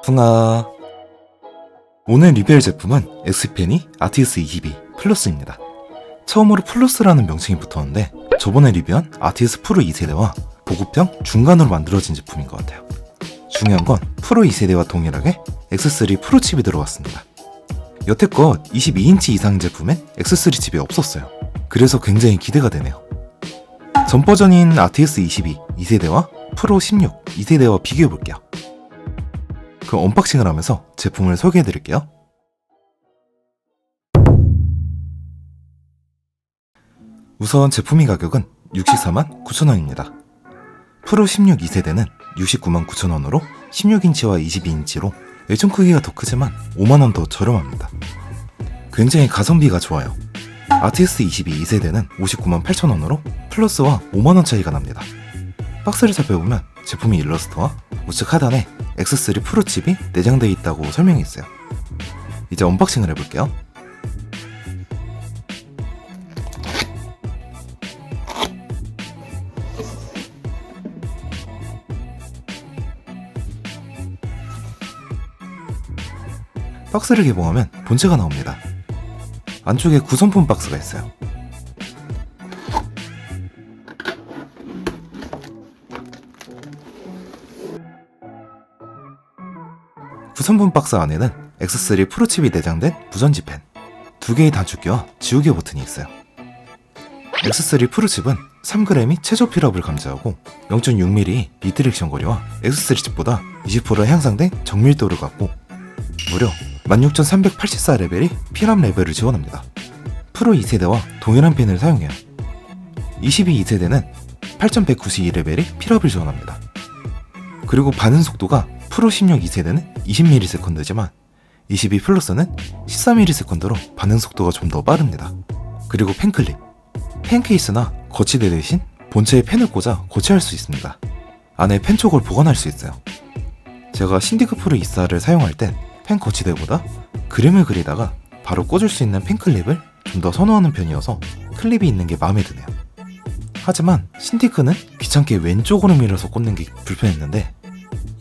풍아. 오늘 리뷰할 제품은 엑스페니 아티우스 22 플러스입니다. 처음으로 플러스라는 명칭이 붙었는데 저번에 리뷰한 아티우스 프로 2세대와 보급형 중간으로 만들어진 제품인 것 같아요. 중요한 건 프로 2세대와 동일하게 X3 프로 칩이 들어갔습니다. 여태껏 22인치 이상 제품엔 X3 칩이 없었어요. 그래서 굉장히 기대가 되네요. 전 버전인 아티우스 22 2세대와 프로 16 2세대와 비교해볼게요. 그럼 언박싱을 하면서 제품을 소개해드릴게요. 우선 제품의 가격은 64만 9천원입니다. 프로 16 2세대는 69만 9천원으로 16인치와 22인치로 외전 크기가 더 크지만 5만원 더 저렴합니다. 굉장히 가성비가 좋아요. 아티우스 22 2세대는 59만 8천원으로 플러스와 5만원 차이가 납니다. 박스를 살펴보면 제품의 일러스트와 우측 하단에 X3 프로 칩이 내장되어 있다고 설명이 있어요. 이제 언박싱을 해볼게요. 박스를 개봉하면 본체가 나옵니다. 안쪽에 구성품 박스가 있어요. 구성품 박스 안에는 X3 프로 칩이 내장된 무전지 펜, 2개의 단축키와 지우개 버튼이 있어요. X3 프로 칩은 3g의 최저 필압을 감지하고 0.6mm 비트렉션 거리와 X3 칩보다 20% 향상된 정밀도를 갖고 무려 16,384레벨의 필압 레벨을 지원합니다. 프로 2세대와 동일한 핀을 사용해요. 22 2세대는 8,192레벨의 필압을 지원합니다. 그리고 반응 속도가 프로 16 2세대는 20ms/s지만 22 플러스는 14ms/s로 반응 속도가 좀 더 빠릅니다. 그리고 펜클립, 펜 케이스나 거치대 대신 본체에 펜을 꽂아 거치할 수 있습니다. 안에 펜촉을 보관할 수 있어요. 제가 신디크 프로 24를 사용할 땐 펜 거치대보다 그림을 그리다가 바로 꽂을 수 있는 펜클립을 좀 더 선호하는 편이어서 클립이 있는 게 마음에 드네요. 하지만 신디크는 귀찮게 왼쪽으로 밀어서 꽂는 게 불편했는데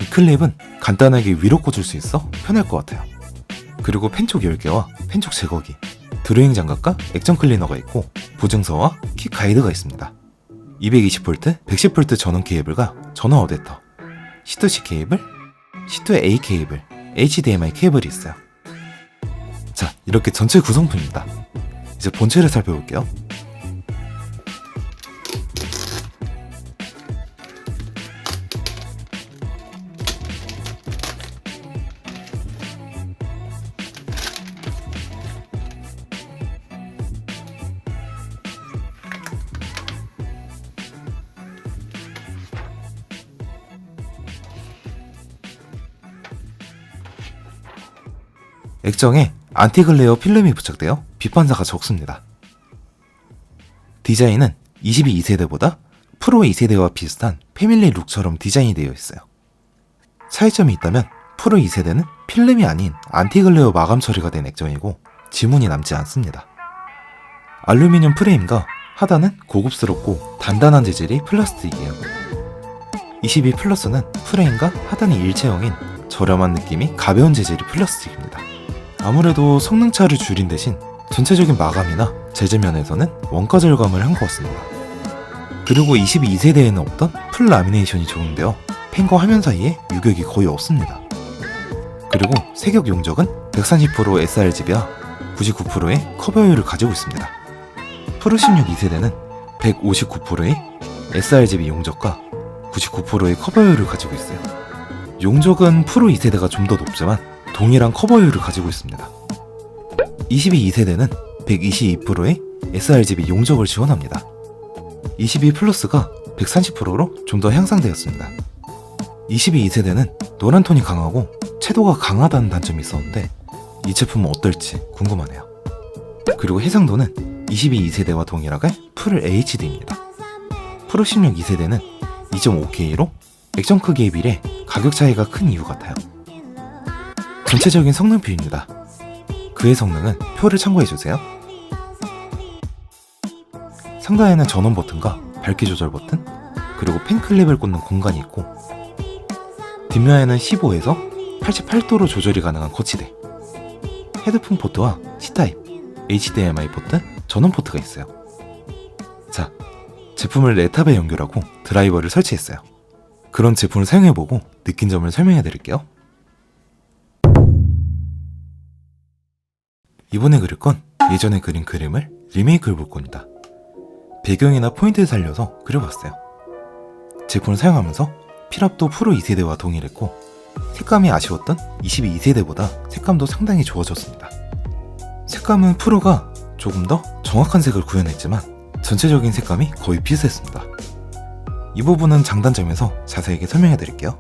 이 클립은 간단하게 위로 꽂을 수 있어 편할 것 같아요. 그리고 펜촉 10개와 펜촉 제거기, 드로잉 장갑과 액정 클리너가 있고 보증서와 킥 가이드가 있습니다. 220V, 110V 전원 케이블과 전원 어댑터, C2C 케이블, C2A 케이블, HDMI 케이블이 있어요. 자, 이렇게 전체 구성품입니다. 이제 본체를 살펴볼게요. 액정에 안티글레어 필름이 부착되어 빛 반사가 적습니다. 디자인은 22 2세대보다 프로 2세대와 비슷한 패밀리 룩처럼 디자인이 되어 있어요. 차이점이 있다면 프로 2세대는 필름이 아닌 안티글레어 마감 처리가 된 액정이고 지문이 남지 않습니다. 알루미늄 프레임과 하단은 고급스럽고 단단한 재질의 플라스틱이에요. 22 플러스는 프레임과 하단이 일체형인 저렴한 느낌이 가벼운 재질의 플라스틱입니다. 아무래도 성능차를 줄인 대신 전체적인 마감이나 재질 면에서는 원가 절감을 한 것 같습니다. 그리고 22 세대에는 없던 풀 라미네이션이 적용되어 펜과 화면 사이에 유격이 거의 없습니다. 그리고 색역 용적은 130% sRGB와 99%의 커버율을 가지고 있습니다. 프로 16 2세대는 159%의 sRGB 용적과 99%의 커버율을 가지고 있어요. 용적은 프로 2세대가 좀 더 높지만 동일한 커버율을 가지고 있습니다. 22 2세대는 122%의 sRGB 용적을 지원합니다. 22 플러스가 130%로 좀 더 향상되었습니다. 22 2세대는 노란 톤이 강하고 채도가 강하다는 단점이 있었는데 이 제품은 어떨지 궁금하네요. 그리고 해상도는 22 2세대와 동일하게 풀 HD입니다. 프로 16 2세대는 2.5K로 액정 크기에 비례 가격 차이가 큰 이유 같아요. 전체적인 성능표입니다. 그의 성능은 표를 참고해주세요. 상단에는 전원 버튼과 밝기 조절 버튼, 그리고 팬클립을 꽂는 공간이 있고, 뒷면에는 15에서 88도로 조절이 가능한 거치대, 헤드폰 포트와 C타입, HDMI 포트, 전원 포트가 있어요. 자, 제품을 랩탑에 연결하고 드라이버를 설치했어요. 그런 제품을 사용해보고 느낀 점을 설명해드릴게요. 이번에 그릴 건 예전에 그린 그림을 리메이크해 볼 겁니다. 배경이나 포인트를 살려서 그려봤어요. 제품을 사용하면서 필압도 프로 2세대와 동일했고, 색감이 아쉬웠던 22세대보다 색감도 상당히 좋아졌습니다. 색감은 프로가 조금 더 정확한 색을 구현했지만 전체적인 색감이 거의 비슷했습니다. 이 부분은 장단점에서 자세하게 설명해드릴게요.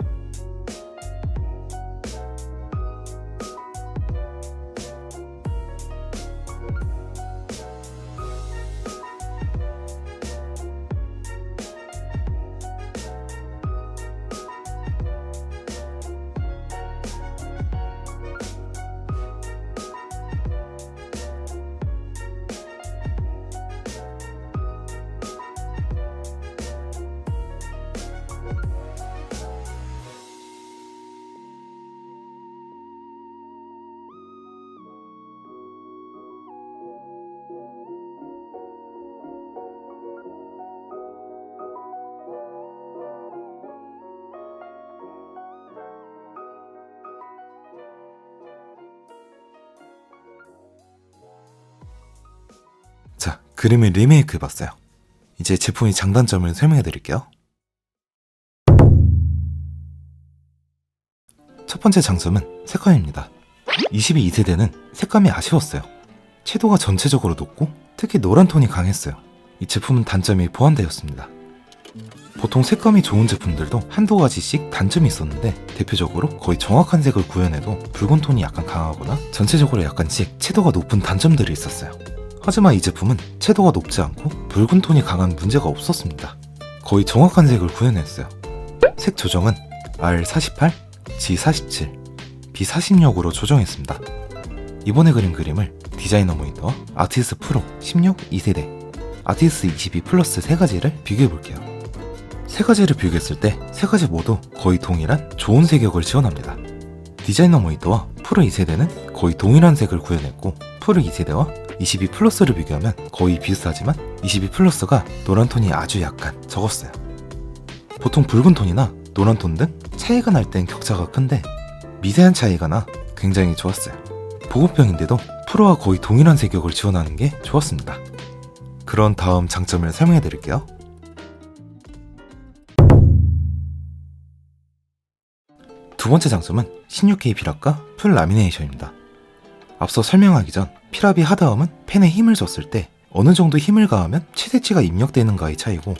자, 그림을 리메이크 해봤어요. 이제 제품의 장단점을 설명해드릴게요. 첫 번째 장점은 색감입니다. 22세대는 색감이 아쉬웠어요. 채도가 전체적으로 높고 특히 노란 톤이 강했어요. 이 제품은 단점이 보완되었습니다. 보통 색감이 좋은 제품들도 한두 가지씩 단점이 있었는데, 대표적으로 거의 정확한 색을 구현해도 붉은 톤이 약간 강하거나 전체적으로 약간씩 채도가 높은 단점들이 있었어요. 하지만 이 제품은 채도가 높지 않고 붉은 톤이 강한 문제가 없었습니다. 거의 정확한 색을 구현했어요. 색 조정은 R48, G47, B46으로 조정했습니다. 이번에 그린 그림을 디자이너 모니터와 아티스 프로 16 2세대, 아티스 22 플러스 세 가지를 비교해 볼게요. 세 가지를 비교했을 때 세 가지 모두 거의 동일한 좋은 색역을 지원합니다. 디자이너 모니터와 프로 2세대는 거의 동일한 색을 구현했고, 프로 2세대와 22 플러스를 비교하면 거의 비슷하지만 22 플러스가 노란 톤이 아주 약간 적었어요. 보통 붉은 톤이나 노란 톤 등 차이가 날 땐 격차가 큰데, 미세한 차이가 나 굉장히 좋았어요. 보급형인데도 프로와 거의 동일한 색역을 지원하는 게 좋았습니다. 그런 다음 장점을 설명해 드릴게요. 두 번째 장점은 16K 필압과 풀 라미네이션입니다. 앞서 설명하기 전 필압이 하다함은 펜에 힘을 줬을 때 어느 정도 힘을 가하면 최대치가 입력되는가의 차이고,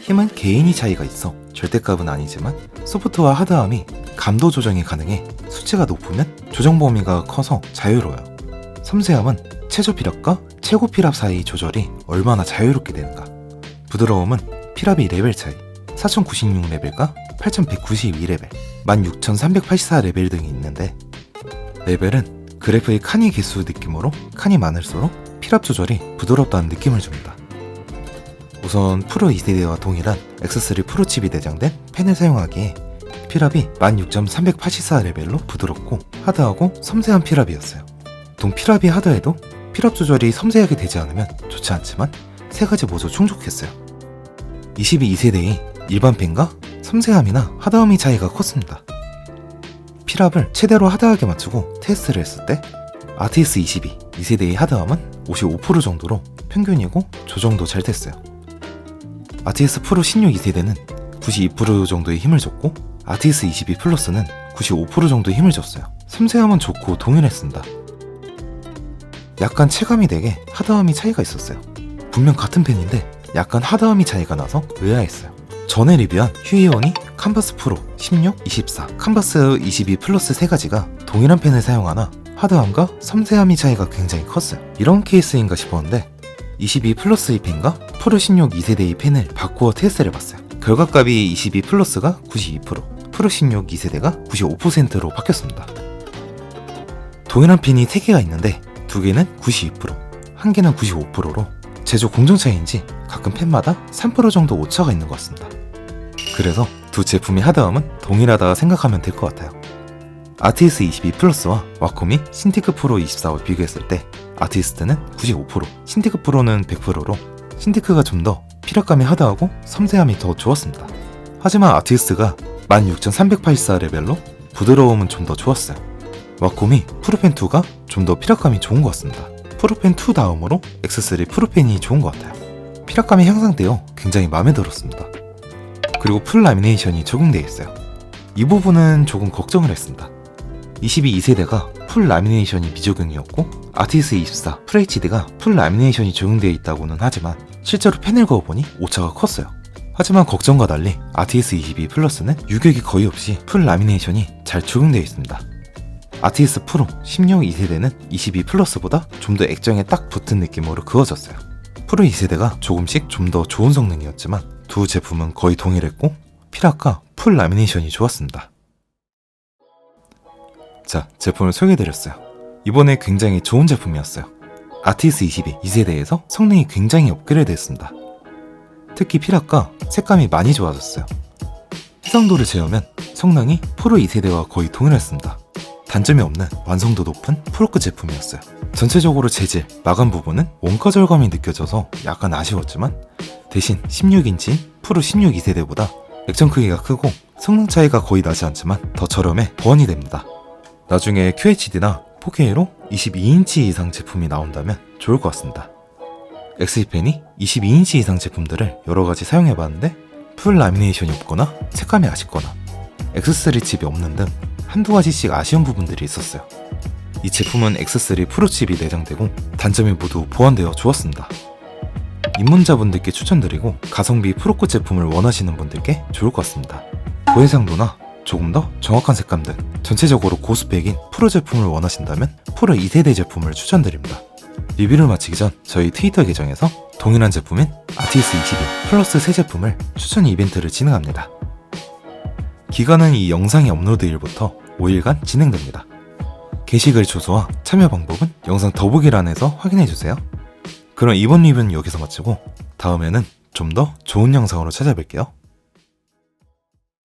힘은 개인이 차이가 있어 절대값은 아니지만 소프트와 하드함이 감도 조정이 가능해 수치가 높으면 조정 범위가 커서 자유로워요. 섬세함은 최저 필압과 최고 필압 사이의 조절이 얼마나 자유롭게 되는가. 부드러움은 필압이 레벨 차이 4096레벨과 8192레벨, 16384레벨 등이 있는데, 레벨은 그래프의 칸이 개수 느낌으로 칸이 많을수록 필압 조절이 부드럽다는 느낌을 줍니다. 우선 프로 2세대와 동일한 X3 프로 칩이 내장된 펜을 사용하기에 필압이 16384레벨로 부드럽고 하드하고 섬세한 필압이었어요. 보통 필압이 하드해도 필압 조절이 섬세하게 되지 않으면 좋지 않지만 세 가지 모두 충족했어요. 22세대의 일반 펜과 섬세함이나 하드함의 차이가 컸습니다. 필압을 최대로 하드하게 맞추고 테스트를 했을 때 아티스 22 2세대의 하드함은 55% 정도로 평균이고 조정도 잘 됐어요. 아티스 프로 16 2세대는 92% 정도의 힘을 줬고, 아티스 22 플러스는 95% 정도의 힘을 줬어요. 섬세함은 좋고 동일했습니다. 약간 체감이 되게 하드함이 차이가 있었어요. 분명 같은 펜인데 약간 하드함이 차이가 나서 의아했어요. 전에 리뷰한 휴이온이 칸버스 프로 16, 24, 칸버스 22 플러스 세 가지가 동일한 펜을 사용하나 하드함과 섬세함의 차이가 굉장히 컸어요. 이런 케이스인가 싶었는데 22 플러스의 펜과 프로 16 2세대의 펜을 바꾸어 테스트를 해봤어요. 결과값이 22 플러스가 92%, 프로 16 2세대가 95%로 바뀌었습니다. 동일한 펜이 3개가 있는데 2개는 92%, 1개는 95%로 제조 공정 차이인지 가끔 펜마다 3% 정도 오차가 있는 것 같습니다. 그래서 두 제품의 하드함은 동일하다 생각하면 될 것 같아요. 아티스 22 플러스와 와코미 신티크 프로 24와 비교했을 때 아티스트는 95%, 신티크 프로는 100%로 신티크가 좀 더 피력감이 하드하고 섬세함이 더 좋았습니다. 하지만 아티스트가 16384 레벨로 부드러움은 좀 더 좋았어요. 와코미 프로펜2가 좀 더 피력감이 좋은 것 같습니다. 프로펜2 다음으로 X3 프로펜이 좋은 것 같아요. 피력감이 향상되어 굉장히 마음에 들었습니다. 그리고 풀 라미네이션이 적용되어 있어요. 이 부분은 조금 걱정을 했습니다. 22 2세대가 풀 라미네이션이 미적용이었고 아티스 24 FHD가 풀 라미네이션이 적용되어 있다고는 하지만 실제로 펜을 그어보니 오차가 컸어요. 하지만 걱정과 달리 아티스 22 플러스는 유격이 거의 없이 풀 라미네이션이 잘 적용되어 있습니다. 아티스 프로 16 2세대는 22 플러스보다 좀 더 액정에 딱 붙은 느낌으로 그어졌어요. 프로 2세대가 조금씩 좀 더 좋은 성능이었지만 두 제품은 거의 동일했고 피락과 풀 라미네이션이 좋았습니다. 자, 제품을 소개해드렸어요. 이번에 굉장히 좋은 제품이었어요. 아티스 22 2세대에서 성능이 굉장히 업그레이드 했습니다. 특히 피락과 색감이 많이 좋아졌어요. 해상도를 재우면 성능이 프로 2세대와 거의 동일했습니다. 단점이 없는 완성도 높은 프로급 제품이었어요. 전체적으로 재질, 마감 부분은 원가 절감이 느껴져서 약간 아쉬웠지만 대신 16인치 프로 16 2세대보다 액정 크기가 크고 성능 차이가 거의 나지 않지만 더 저렴해 보완이 됩니다. 나중에 QHD나 4K로 22인치 이상 제품이 나온다면 좋을 것 같습니다. 엑스펜이 22인치 이상 제품들을 여러가지 사용해봤는데 풀 라미네이션이 없거나 색감이 아쉽거나 X3 칩이 없는 등 한두 가지씩 아쉬운 부분들이 있었어요. 이 제품은 X3 프로 칩이 내장되고 단점이 모두 보완되어 좋았습니다. 입문자분들께 추천드리고 가성비 프로급 제품을 원하시는 분들께 좋을 것 같습니다. 고해상도나 조금 더 정확한 색감 등 전체적으로 고스펙인 프로 제품을 원하신다면 프로 2세대 제품을 추천드립니다. 리뷰를 마치기 전 저희 트위터 계정에서 동일한 제품인 아티스 22 플러스 새 제품을 추천 이벤트를 진행합니다. 기간은 이 영상의 업로드일부터 5일간 진행됩니다. 게시글 주소와 참여 방법은 영상 더보기란에서 확인해주세요. 그럼 이번 리뷰는 여기서 마치고 다음에는 좀 더 좋은 영상으로 찾아뵐게요.